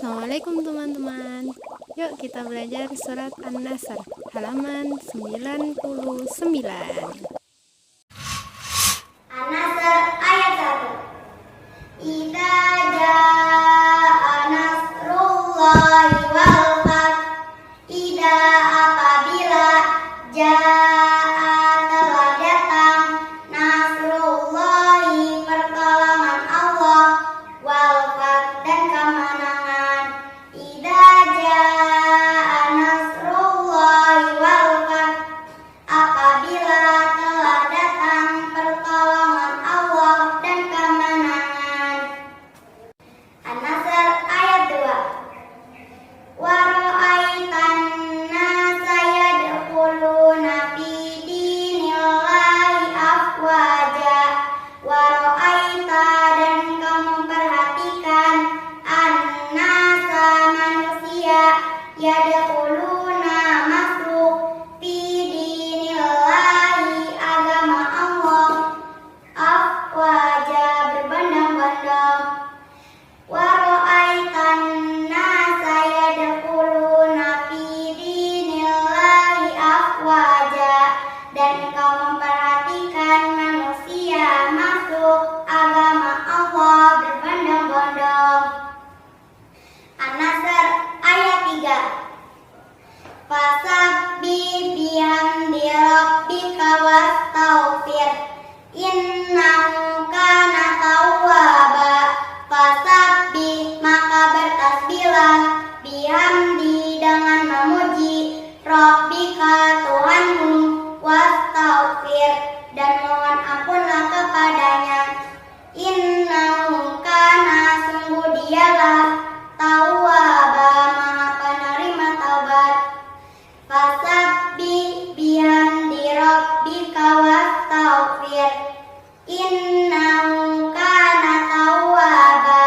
Assalamualaikum teman-teman. Yuk kita belajar surat An-Nasr halaman 99. An-Nasr ayat 1. Idza jaa nasrullahi wal fath. Idza apabila jaa telah datang nasrullahi pertolongan Allah wal fath dan kemenangan. Idza jaa nasrullahi wal fath. Apabila telah datang pertolongan Allah dan kemenangan. An-Nasr ayat 2. Wa ra'aitan nasa yadkhuluna fi dinillahi afwaja. Wa ra'aita dan kamu perhatikan an-nasa manusia yadkhuluna masuk fi dinillahi agama Allah afwaja berbondong-bondong. Wa ra'aitan nasa yadkhuluna fi dinillahi afwaja dan kau memperhatikan manusia masuk agama Allah berbondong-bondong. An-Nasr ayat 3. Fasabbih bihamdi rabbika wastaghfir innahu kana tawwaba. Fasabbih maka bertasbihlah bihamdi dengan memuji rabbika Tuhanmu wastaghfir dan mohon ampunlah kepadanya. Innahu kana sungguh dialah tawwaba maha penerima taubat. Fasabbih bihamdi rabbika wastaghfir innahu kana tawwaba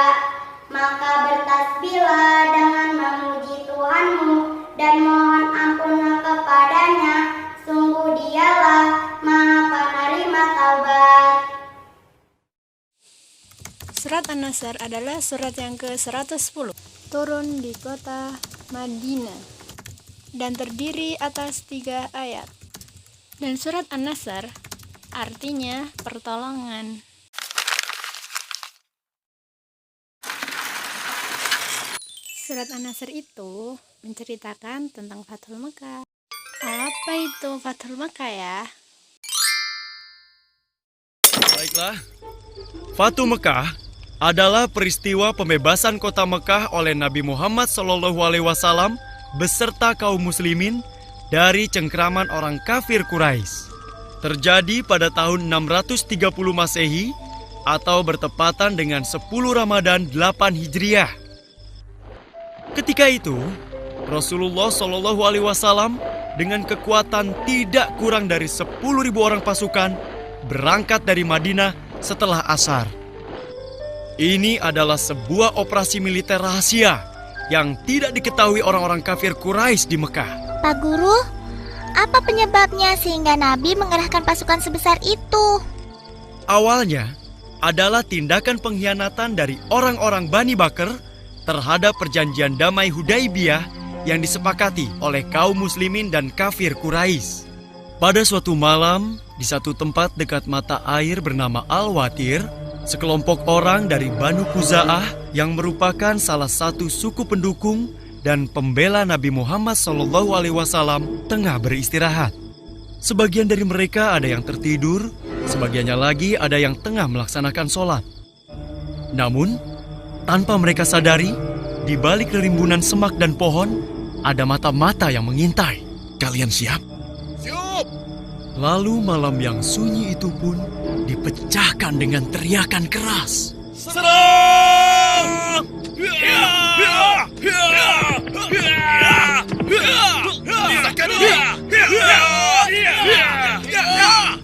maka bertasbihlah dengan memuji Tuhanmu dan mohon ampunlah kepadanya, sungguh dialah maha penerima taubat. Surat An-Nasr adalah surat yang ke-110, turun di kota Madinah dan terdiri atas 3 ayat. Dan surat An-Nasr artinya pertolongan. Surat An-Nasr itu menceritakan tentang Fathul Mekah. Apa itu Fathul Mekah ya? Baiklah, Fathu Mekah adalah peristiwa pembebasan kota Mekah oleh Nabi Muhammad SAW beserta kaum muslimin dari cengkraman orang kafir Quraisy. Terjadi pada tahun 630 Masehi atau bertepatan dengan 10 Ramadan 8 Hijriah. Ketika itu, Rasulullah SAW dengan kekuatan tidak kurang dari 10.000 orang pasukan berangkat dari Madinah setelah asar. Ini adalah sebuah operasi militer rahasia yang tidak diketahui orang-orang kafir Quraisy di Mekah. Pak Guru, apa penyebabnya sehingga Nabi mengerahkan pasukan sebesar itu? Awalnya adalah tindakan pengkhianatan dari orang-orang Bani Bakr terhadap perjanjian damai Hudaibiyah yang disepakati oleh kaum muslimin dan kafir Quraisy. Pada suatu malam, di satu tempat dekat mata air bernama Al-Watir, sekelompok orang dari Banu Khuza'ah yang merupakan salah satu suku pendukung dan pembela Nabi Muhammad SAW tengah beristirahat. Sebagian dari mereka ada yang tertidur, sebagiannya lagi ada yang tengah melaksanakan sholat. Namun, tanpa mereka sadari, di balik rimbunan semak dan pohon, ada mata-mata yang mengintai. Kalian siap? Siap! Lalu malam yang sunyi itu pun dipecahkan dengan teriakan keras. Serang!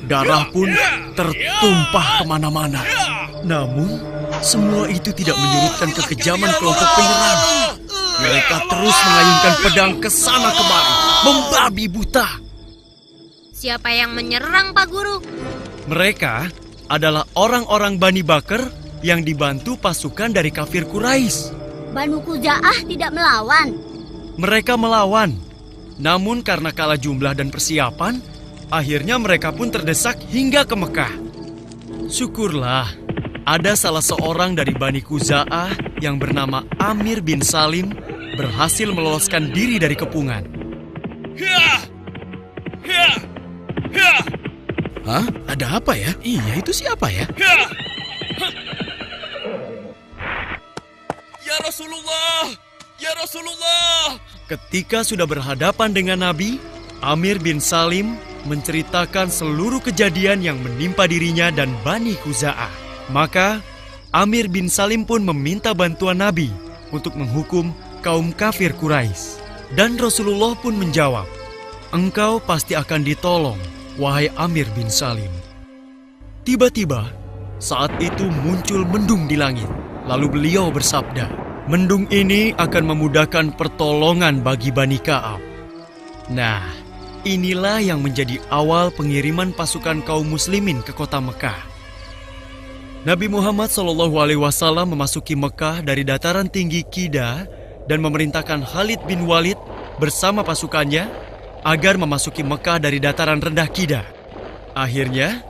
Darah pun tertumpah kemana-mana. Namun, semua itu tidak menyurutkan kekejaman kelompok penyerang. Mereka terus mengayunkan pedang ke sana kemari, membabi buta. Siapa yang menyerang, Pak Guru? Mereka adalah orang-orang Bani Bakr yang dibantu pasukan dari kafir Quraisy. Banu Khuza'ah tidak melawan. Mereka melawan. Namun karena kalah jumlah dan persiapan, akhirnya mereka pun terdesak hingga ke Mekah. Syukurlah, ada salah seorang dari Bani Khuza'ah yang bernama Amir bin Salim berhasil meloloskan diri dari kepungan. Hah? Ada apa ya? Iya, itu siapa ya? Ya Rasulullah! Ya Rasulullah! Ketika sudah berhadapan dengan Nabi, Amir bin Salim menceritakan seluruh kejadian yang menimpa dirinya dan Bani Khuza'ah. Maka, Amir bin Salim pun meminta bantuan Nabi untuk menghukum kaum kafir Quraisy. Dan Rasulullah pun menjawab, "Engkau pasti akan ditolong, wahai Amir bin Salim." Tiba-tiba, saat itu muncul mendung di langit. Lalu beliau bersabda, "Mendung ini akan memudahkan pertolongan bagi Bani Ka'ab." Nah, inilah yang menjadi awal pengiriman pasukan kaum muslimin ke kota Mekah. Nabi Muhammad SAW memasuki Mekah dari dataran tinggi Qida dan memerintahkan Khalid bin Walid bersama pasukannya agar memasuki Mekah dari dataran rendah Qida. Akhirnya,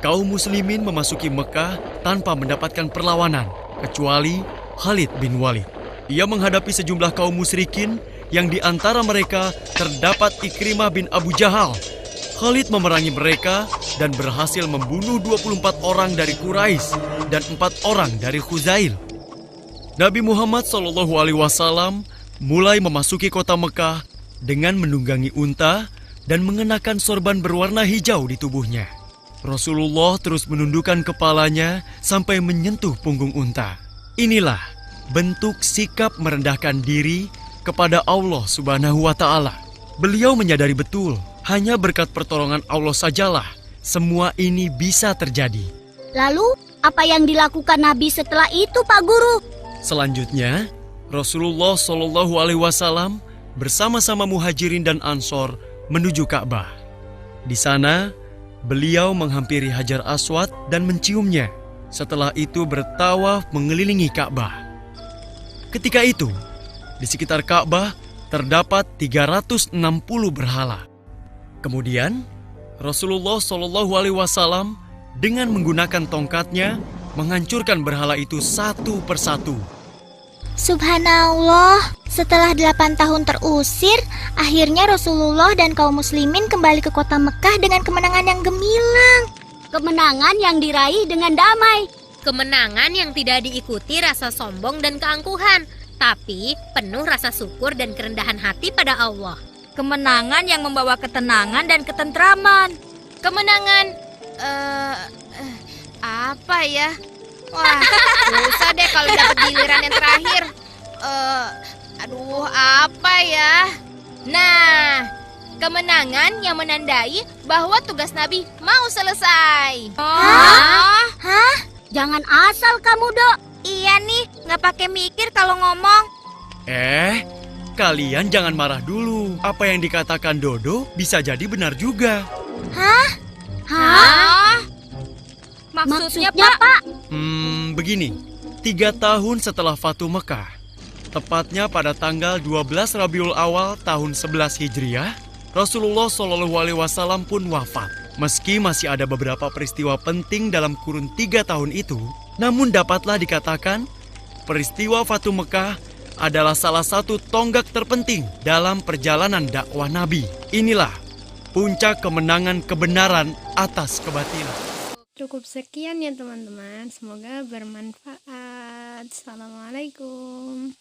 kaum muslimin memasuki Mekah tanpa mendapatkan perlawanan, kecuali Khalid bin Walid. Ia menghadapi sejumlah kaum musyrikin yang di antara mereka terdapat Ikrimah bin Abu Jahal. Khalid memerangi mereka dan berhasil membunuh 24 orang dari Quraisy dan 4 orang dari Khuzail. Nabi Muhammad SAW mulai memasuki kota Mekah dengan menunggangi unta dan mengenakan sorban berwarna hijau di tubuhnya. Rasulullah terus menundukkan kepalanya sampai menyentuh punggung unta. Inilah bentuk sikap merendahkan diri kepada Allah Subhanahu wa Ta'ala. Beliau menyadari betul, hanya berkat pertolongan Allah sajalah semua ini bisa terjadi. Lalu, apa yang dilakukan Nabi setelah itu, Pak Guru? Selanjutnya, Rasulullah SAW bersama-sama Muhajirin dan Ansor menuju Ka'bah. Di sana, beliau menghampiri Hajar Aswad dan menciumnya. Setelah itu bertawaf mengelilingi Ka'bah. Ketika itu, di sekitar Ka'bah terdapat 360 berhala. Kemudian, Rasulullah SAW dengan menggunakan tongkatnya menghancurkan berhala itu satu persatu. Subhanallah, setelah 8 tahun terusir, akhirnya Rasulullah dan kaum muslimin kembali ke kota Mekah dengan kemenangan yang gemilang. Kemenangan yang diraih dengan damai. Kemenangan yang tidak diikuti rasa sombong dan keangkuhan, tapi penuh rasa syukur dan kerendahan hati pada Allah. Kemenangan yang membawa ketenangan dan ketentraman. Kemenangan, apa ya? Wah, susah deh kalau dapat giliran yang terakhir. Aduh, apa ya? Nah, kemenangan yang menandai bahwa tugas Nabi mau selesai. Hah? Jangan asal kamu, Dok. Iya nih, nggak pakai mikir kalau ngomong. Kalian jangan marah dulu. Apa yang dikatakan Dodo bisa jadi benar juga. Hah? Maksudnya, Maksudnya, Pak? Begini, 3 tahun setelah Fatu Mekah, tepatnya pada tanggal 12 Rabiul Awal tahun 11 Hijriah, Rasulullah SAW pun wafat. Meski masih ada beberapa peristiwa penting dalam kurun 3 tahun itu, namun dapatlah dikatakan peristiwa Fatu Mekah adalah salah satu tonggak terpenting dalam perjalanan dakwah Nabi. Inilah puncak kemenangan kebenaran atas kebatilan. Cukup sekian ya teman-teman, semoga bermanfaat. Assalamualaikum.